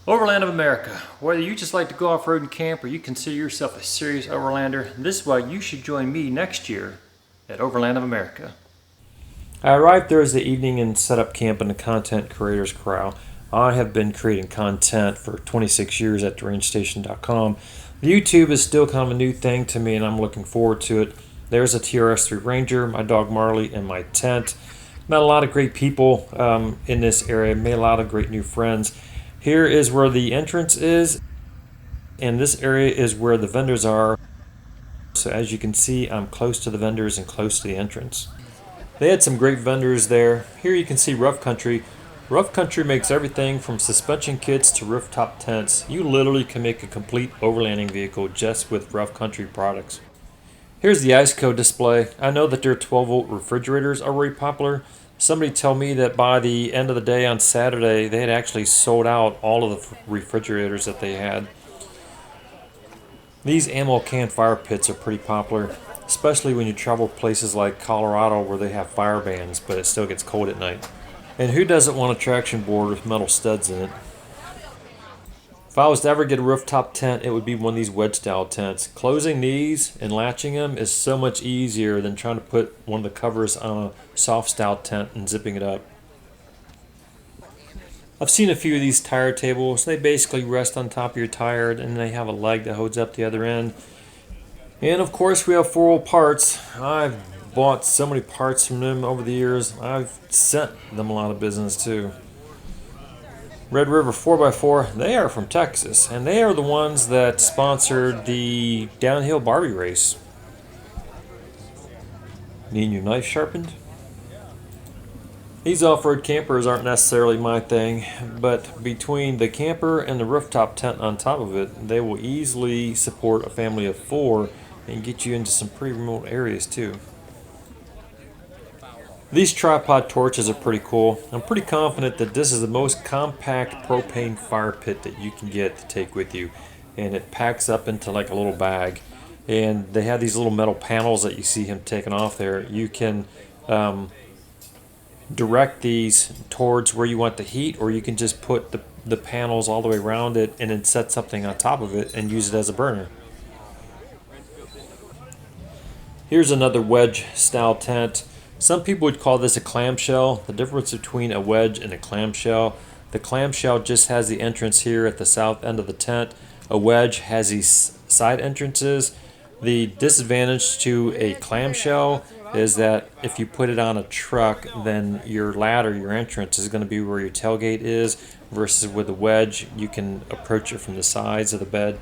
Overland of America. Whether you just like to go off-road and camp or you consider yourself a serious overlander, this is why you should join me next year at Overland of America. I arrived Thursday evening and set up camp in the Content Creators Corral. I have been creating content for 26 years at DerangeStation.com. YouTube is still kind of a new thing to me and I'm looking forward to it. There's a TRS-3 Ranger, my dog Marley, and my tent. Met a lot of great people in this area, made a lot of great new friends. Here is where the entrance is, and this area is where the vendors are. So as you can see, I'm close to the vendors and close to the entrance. They had some great vendors there. Here you can see Rough Country. Rough Country makes everything from suspension kits to rooftop tents. You literally can make a complete overlanding vehicle just with Rough Country products. Here's the ice code display. I know that their 12-volt refrigerators are very popular. Somebody told me that by the end of the day on Saturday, they had actually sold out all of the refrigerators that they had. These ammo can fire pits are pretty popular, especially when you travel places like Colorado where they have fire bans, but it still gets cold at night. And who doesn't want a traction board with metal studs in it? If I was to ever get a rooftop tent, it would be one of these wedge style tents. Closing these and latching them is so much easier than trying to put one of the covers on a soft style tent and zipping it up. I've seen a few of these tire tables. They basically rest on top of your tire and they have a leg that holds up the other end. And of course we have 4-wheel parts. I've bought so many parts from them over the years. I've sent them a lot of business too. Red River 4x4, they are from Texas, and they are the ones that sponsored the Downhill Barbie Race. Need your knife sharpened? These off-road campers aren't necessarily my thing, but between the camper and the rooftop tent on top of it, they will easily support a family of 4 and get you into some pretty remote areas too. These tripod torches are pretty cool. I'm pretty confident that this is the most compact propane fire pit that you can get to take with you. And it packs up into like a little bag. And they have these little metal panels that you see him taking off there. You can direct these towards where you want the heat, or you can just put the panels all the way around it and then set something on top of it and use it as a burner. Here's another wedge style tent. Some people would call this a clamshell. The difference between a wedge and a clamshell: the clamshell just has the entrance here at the south end of the tent. A wedge has these side entrances. The disadvantage to a clamshell is that if you put it on a truck, then your ladder, your entrance, is going to be where your tailgate is, versus with a wedge, you can approach it from the sides of the bed.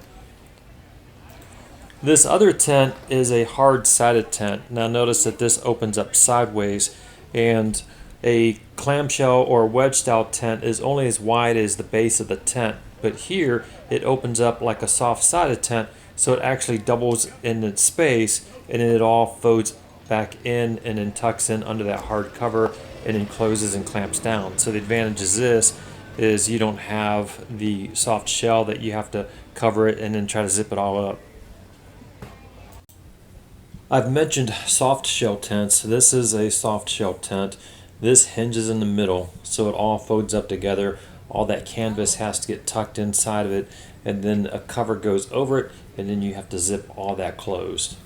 This other tent is a hard-sided tent. Now notice that this opens up sideways, and a clamshell or wedge style tent is only as wide as the base of the tent, but here it opens up like a soft-sided tent, so it actually doubles in its space, and then it all folds back in and then tucks in under that hard cover and then closes and clamps down. So the advantage is this is you don't have the soft shell that you have to cover it and then try to zip it all up. I've mentioned soft shell tents. This is a soft shell tent. This hinges in the middle, so it all folds up together. All that canvas has to get tucked inside of it, and then a cover goes over it, and then you have to zip all that closed.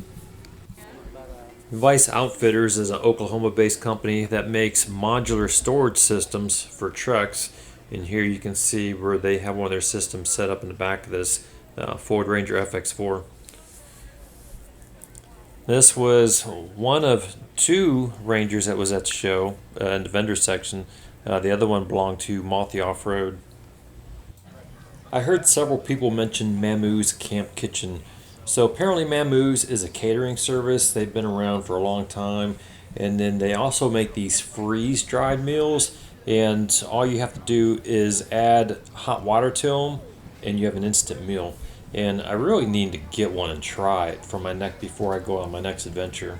Vice Outfitters is an Oklahoma-based company that makes modular storage systems for trucks. And here you can see where they have one of their systems set up in the back of this Ford Ranger FX4. This was one of 2 Rangers that was at the show in the vendor section. The other one belonged to Mothy Off-Road. I heard several people mention Mamoo's Camp Kitchen. So apparently Mamoo's is a catering service. They've been around for a long time. And then they also make these freeze-dried meals. And all you have to do is add hot water to them and you have an instant meal. And I really need to get one and try it for my neck before I go on my next adventure.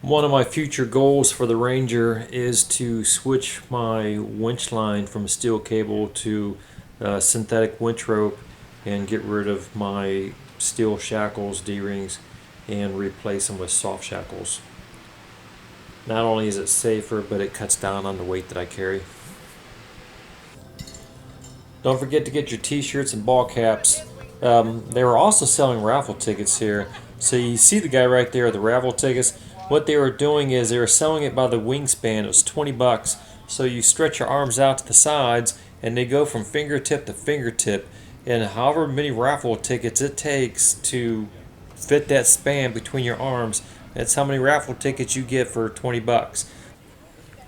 One of my future goals for the Ranger is to switch my winch line from steel cable to synthetic winch rope and get rid of my steel shackles, D-rings, and replace them with soft shackles. Not only is it safer, but it cuts down on the weight that I carry. Don't forget to get your t-shirts and ball caps. They were also selling raffle tickets here. So you see the guy right there with the raffle tickets. What they were doing is they were selling it by the wingspan. It was 20 bucks. So you stretch your arms out to the sides and they go from fingertip to fingertip. And however many raffle tickets it takes to fit that span between your arms, that's how many raffle tickets you get for 20 bucks.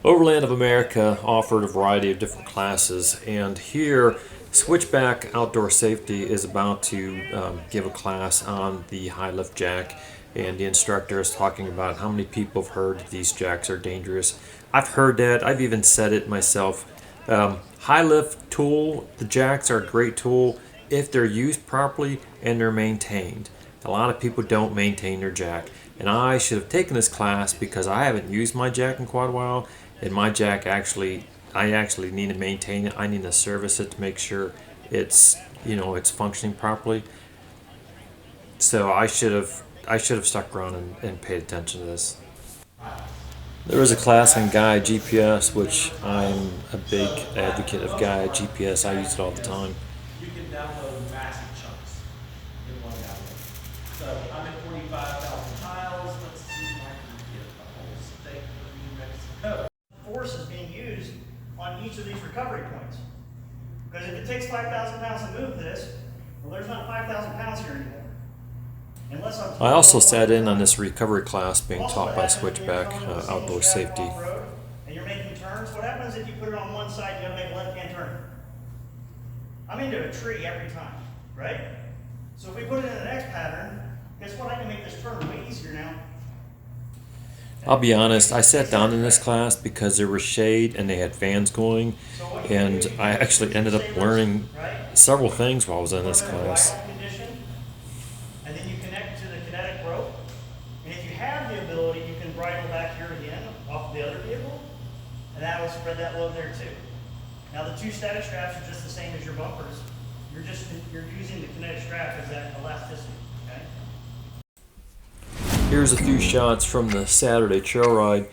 Overland of America offered a variety of different classes, and here Switchback Outdoor Safety is about to give a class on the high lift jack, and the instructor is talking about how many people have heard these jacks are dangerous. I've heard that. I've even said it myself. High lift tool, the jacks are a great tool if they're used properly and they're maintained. A lot of people don't maintain their jack, and I should have taken this class because I haven't used my jack in quite a while. And my jack I actually need to maintain it. I need to service it to make sure it's functioning properly. So I should have stuck around and paid attention to this. There was a class on Gaia GPS, which I'm a big advocate of Gaia GPS. I use it all the time. You can download massive chunks in one download. So I'm at 45,000 tiles. Let's see if I can get the whole state of New Mexico. Force is being used on each of these recovery points. Because if it takes 5,000 pounds to move this, well, there's not 5,000 pounds here anymore. I also sat in on this recovery class being taught by Switchback Outdoor Safety. And you're making turns. What happens if you put it on one side and you gotta make a left-hand turn? I'm into a tree every time, right? So if we put it in the next pattern, guess what? I can make this turn way easier now. I'll be honest, I sat down in this class because there was shade and they had fans going, and I actually ended up learning several things while I was in this class. And then you connect to the kinetic rope, and if you have the ability, you can bridle back here again off the other vehicle, and that will spread that load there too. Now the two static straps are just the same as your bumpers. You're using the kinetic strap as that elasticity. Okay? Here's a few shots from the Saturday trail ride.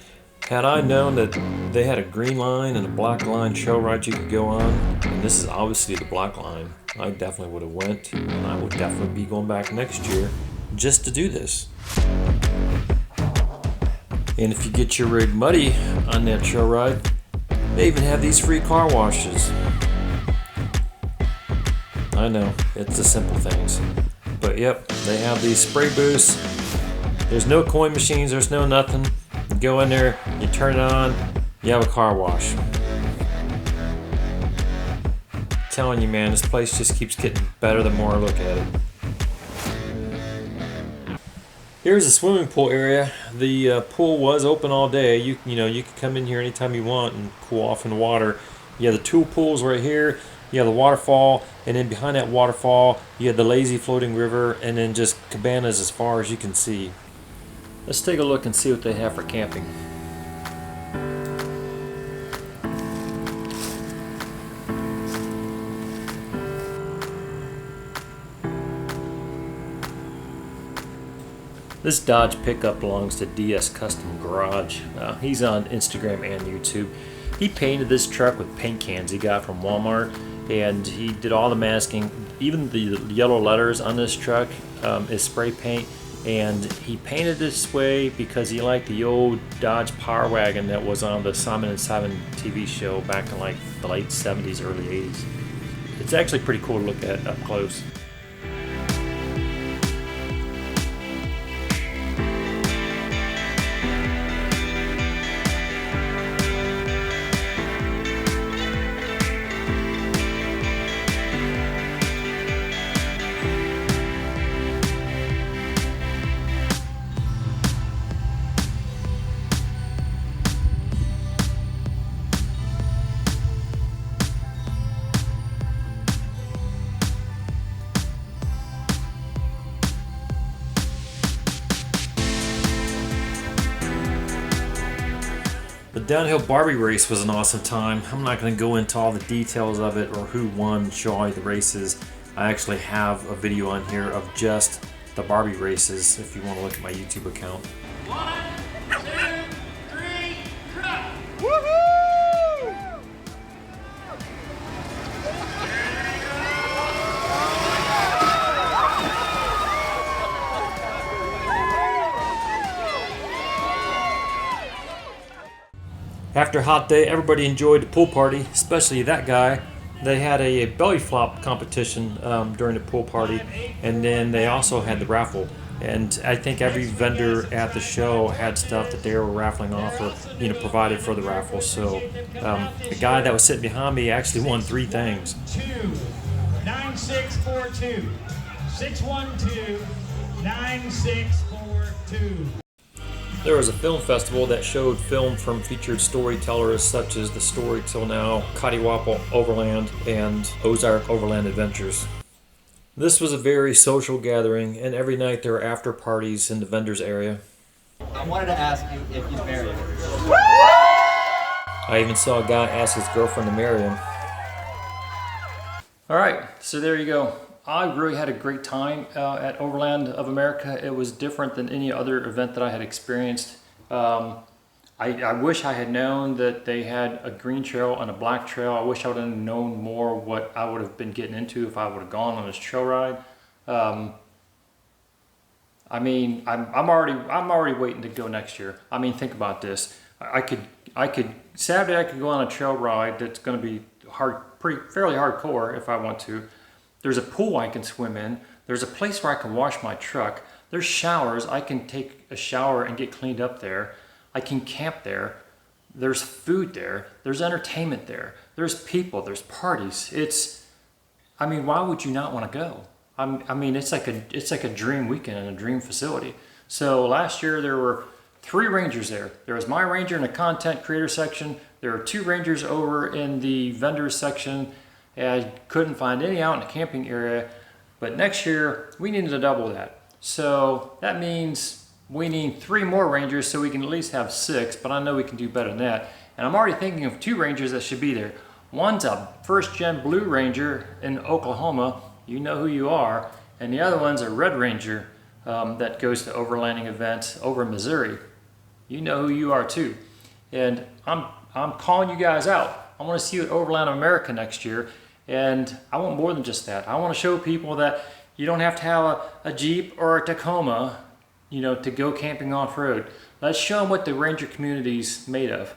Had I known that they had a green line and a black line trail ride you could go on, and this is obviously the black line, I definitely would have went, and I would definitely be going back next year just to do this. And if you get your rig muddy on that trail ride, they even have these free car washes. I know, it's the simple things. But yep, they have these spray booths. There's no coin machines, there's no nothing. You go in there, you turn it on, you have a car wash. I'm telling you, man, this place just keeps getting better the more I look at it. Here's the swimming pool area. The pool was open all day. You can come in here anytime you want and cool off in the water. You have the two pools right here. You have the waterfall, and then behind that waterfall, you have the lazy floating river, and then just cabanas as far as you can see. Let's take a look and see what they have for camping. This Dodge pickup belongs to DS Custom Garage. He's on Instagram and YouTube. He painted this truck with paint cans he got from Walmart, and he did all the masking. Even the yellow letters on this truck is spray paint. And he painted this way because he liked the old Dodge Power Wagon that was on the Simon & Simon TV show back in like the late 70s, early 80s. It's actually pretty cool to look at up close. The Downhill Barbie race was an awesome time. I'm not going to go into all the details of it or who won, show all the races. I actually have a video on here of just the Barbie races if you want to look at my YouTube account. 1, 2, 3, drop! Woohoo! After a hot day, everybody enjoyed the pool party, especially that guy. They had a belly flop competition during the pool party, and then they also had the raffle. And I think every vendor at the show had stuff that they were raffling off or provided for the raffle. So the guy that was sitting behind me actually won 3 things. 9642 612 9642. There was a film festival that showed film from featured storytellers such as the Story Till Now, Katiwapa Overland, and Ozark Overland Adventures. This was a very social gathering, and every night there were after parties in the vendors area. I wanted to ask you if you'd marry him. I even saw a guy ask his girlfriend to marry him. All right, so there you go. I really had a great time at Overland of America. It was different than any other event that I had experienced. I wish I had known that they had a green trail and a black trail. I wish I would have known more what I would have been getting into if I would have gone on this trail ride. I mean, I'm already waiting to go next year. I mean, think about this. Saturday I could go on a trail ride that's going to be fairly hardcore if I want to. There's a pool I can swim in. There's a place where I can wash my truck. There's showers. I can take a shower and get cleaned up there. I can camp there. There's food there. There's entertainment there. There's people. There's parties. I mean, why would you not want to go? I mean, it's like a dream weekend in a dream facility. So last year there were 3 rangers there. There was my ranger in the content creator section. There were 2 rangers over in the vendors section. I couldn't find any out in the camping area, but next year we needed to double that. So that means we need 3 more rangers so we can at least have 6, but I know we can do better than that. And I'm already thinking of 2 rangers that should be there. One's a first-gen blue ranger in Oklahoma, you know who you are, and the other one's a red ranger that goes to overlanding events over in Missouri. You know who you are too. And I'm calling you guys out. I want to see you at Overland of America next year. And I want more than just that. I want to show people that you don't have to have a Jeep or a Tacoma, to go camping off-road. Let's show them what the ranger community's made of.